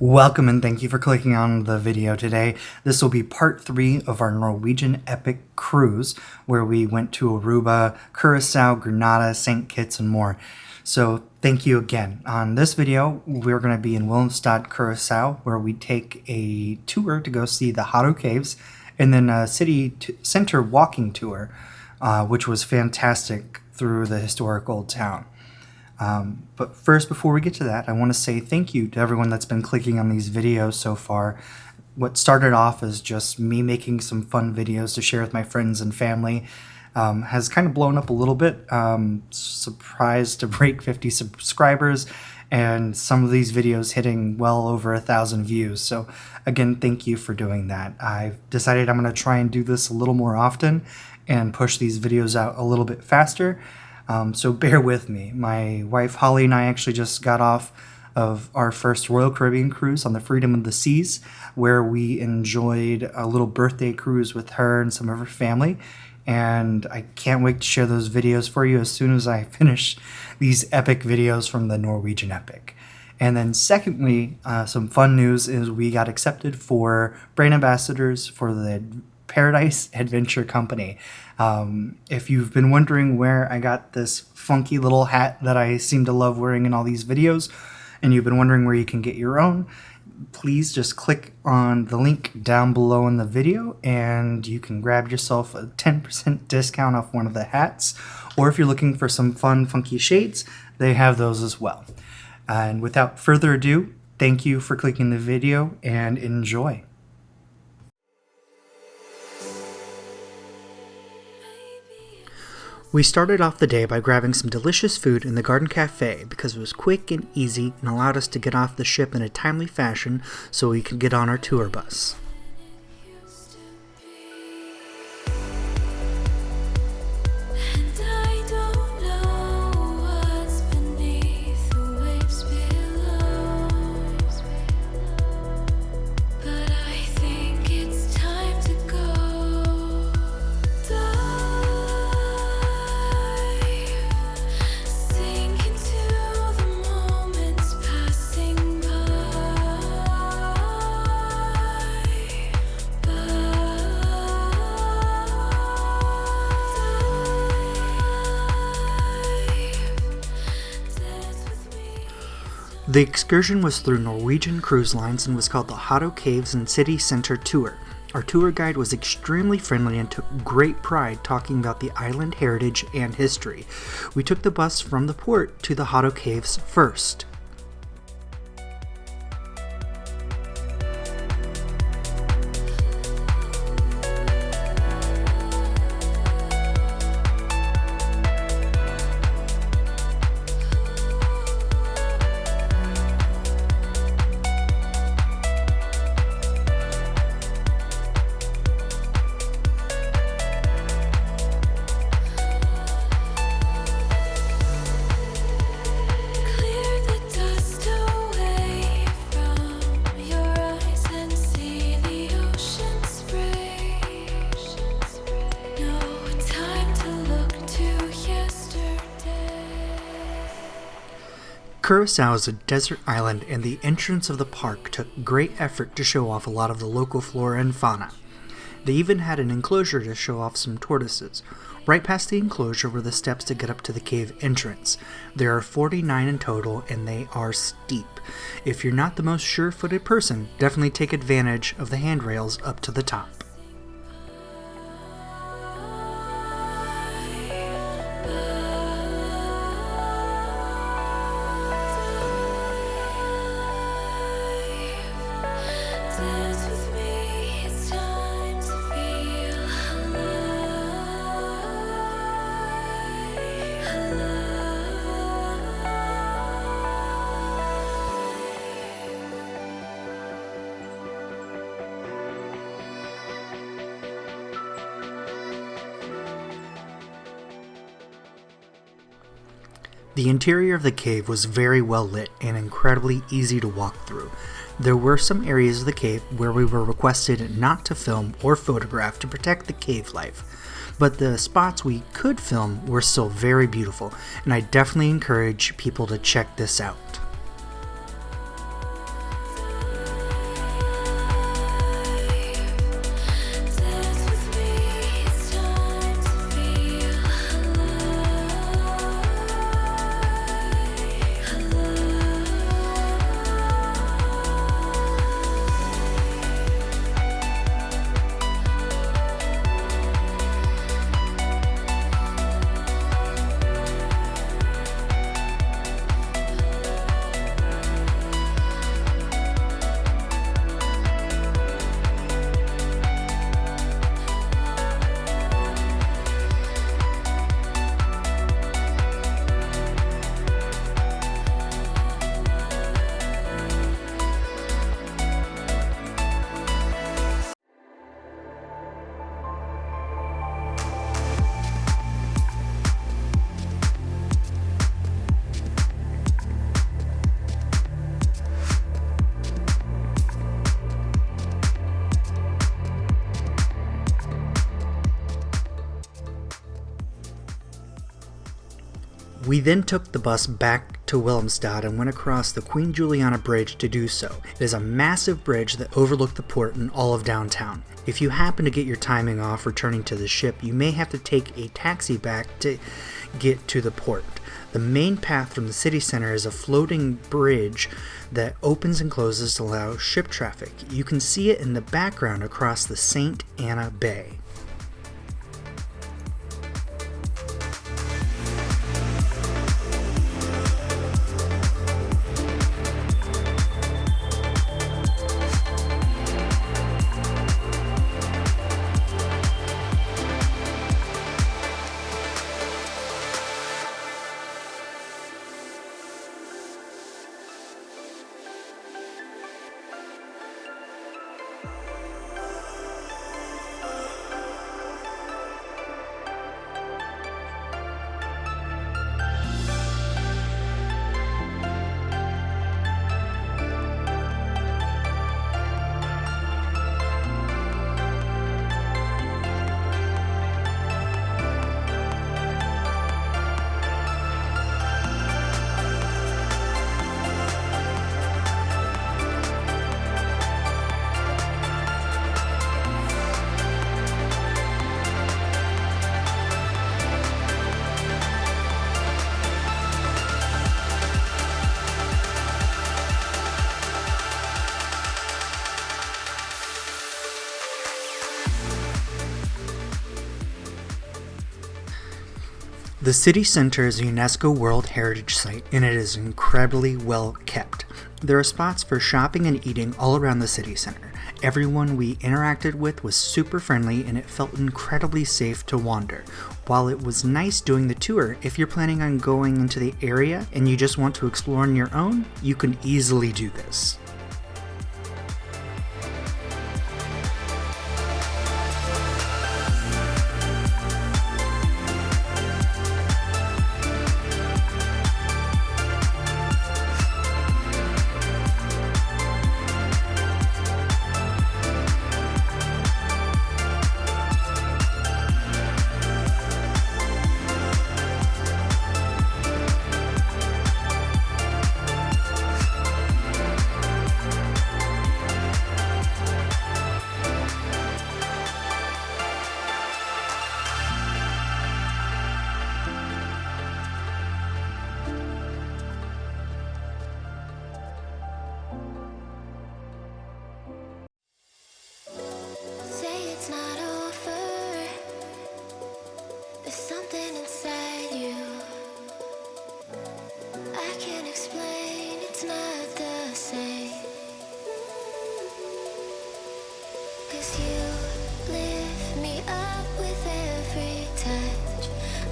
Welcome and thank you for clicking on the video today. This will be part 3 of our Norwegian epic cruise where we went to Aruba, Curaçao, Grenada, St. Kitts and more. So thank you again. On this video, we're going to be in Willemstad, Curaçao, where we take a tour to go see the Hado Caves and then a city center walking tour, which was fantastic through the historic old town. But first, before we get to that, I want to say thank you to everyone that's been clicking on these videos so far. What started off as just me making some fun videos to share with my friends and family has kind of blown up a little bit. Surprised to break 50 subscribers and some of these videos hitting well over 1,000 views. So again, thank you for doing that. I've decided I'm going to try and do this a little more often and push these videos out a little bit faster. So bear with me. My wife Holly and I actually just got off of our first Royal Caribbean cruise on the Freedom of the Seas, where we enjoyed a little birthday cruise with her and some of her family. And I can't wait to share those videos for you as soon as I finish these epic videos from the Norwegian epic. And then secondly, some fun news is we got accepted for brand ambassadors for the Paradise Adventure Company. If you've been wondering where I got this funky little hat that I seem to love wearing in all these videos, and you've been wondering where you can get your own, please just click on the link down below in the video and you can grab yourself a 10% discount off one of the hats. Or if you're looking for some fun, funky shades, they have those as well. And without further ado, thank you for clicking the video and enjoy. We started off the day by grabbing some delicious food in the Garden Cafe because it was quick and easy and allowed us to get off the ship in a timely fashion so we could get on our tour bus. The excursion was through Norwegian Cruise Lines and was called the Hado Caves and City Center Tour. Our tour guide was extremely friendly and took great pride talking about the island heritage and history. We took the bus from the port to the Hado Caves first. Curaçao is a desert island and the entrance of the park took great effort to show off a lot of the local flora and fauna. They even had an enclosure to show off some tortoises. Right past the enclosure were the steps to get up to the cave entrance. There are 49 in total and they are steep. If you're not the most sure-footed person, definitely take advantage of the handrails up to the top. The interior of the cave was very well lit and incredibly easy to walk through. There were some areas of the cave where we were requested not to film or photograph to protect the cave life, but the spots we could film were still very beautiful, and I definitely encourage people to check this out. We then took the bus back to Willemstad and went across the Queen Juliana Bridge to do so. It is a massive bridge that overlooked the port and all of downtown. If you happen to get your timing off returning to the ship, you may have to take a taxi back to get to the port. The main path from the city center is a floating bridge that opens and closes to allow ship traffic. You can see it in the background across the St. Anna Bay. The city center is a UNESCO World Heritage Site, and it is incredibly well kept. There are spots for shopping and eating all around the city center. Everyone we interacted with was super friendly, and it felt incredibly safe to wander. While it was nice doing the tour, if you're planning on going into the area and you just want to explore on your own, you can easily do this.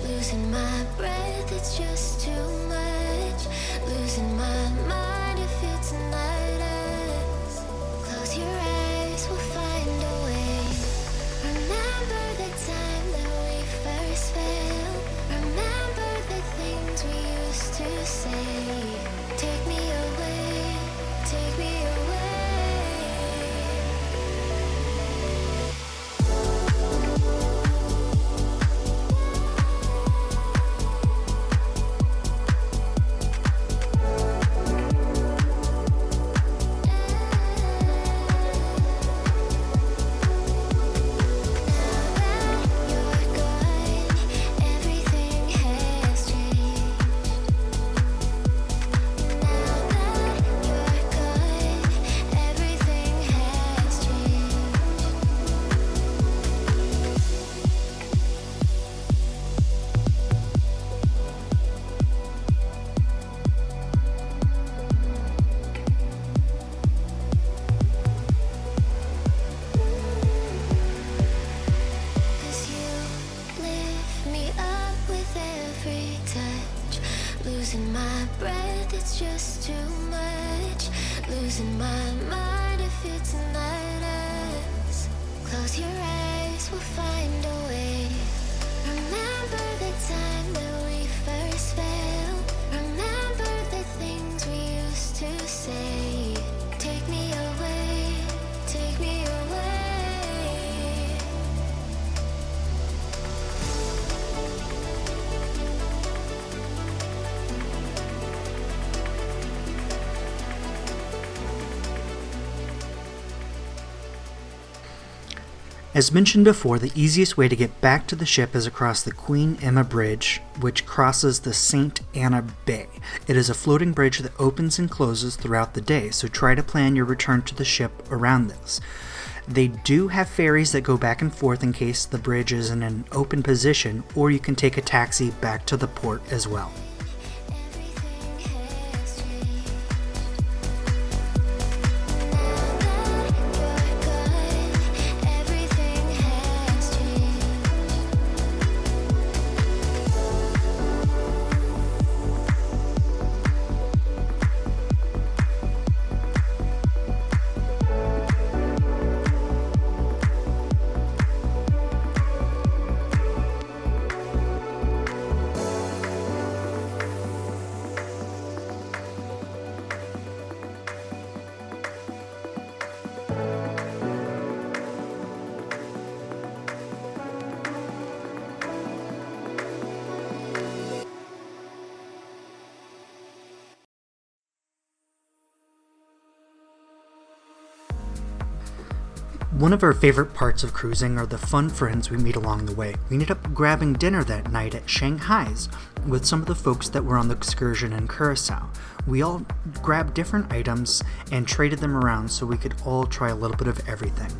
Losing my breath, it's just too much. Losing my mind if it's not us. Close your eyes, we'll find a way. Remember the time that we first fell. Remember the things we used to say. Take me away, take me away. Losing my breath, it's just too much. Losing my mind if it's not us. Close your eyes, we'll find a way. Remember the time that we first fell. Remember the things we used to say. Take me away, take me away. As mentioned before, the easiest way to get back to the ship is across the Queen Emma Bridge, which crosses the St. Anna Bay. It is a floating bridge that opens and closes throughout the day, so try to plan your return to the ship around this. They do have ferries that go back and forth in case the bridge is in an open position, or you can take a taxi back to the port as well. One of our favorite parts of cruising are the fun friends we meet along the way. We ended up grabbing dinner that night at Shanghai's with some of the folks that were on the excursion in Curaçao. We all grabbed different items and traded them around so we could all try a little bit of everything.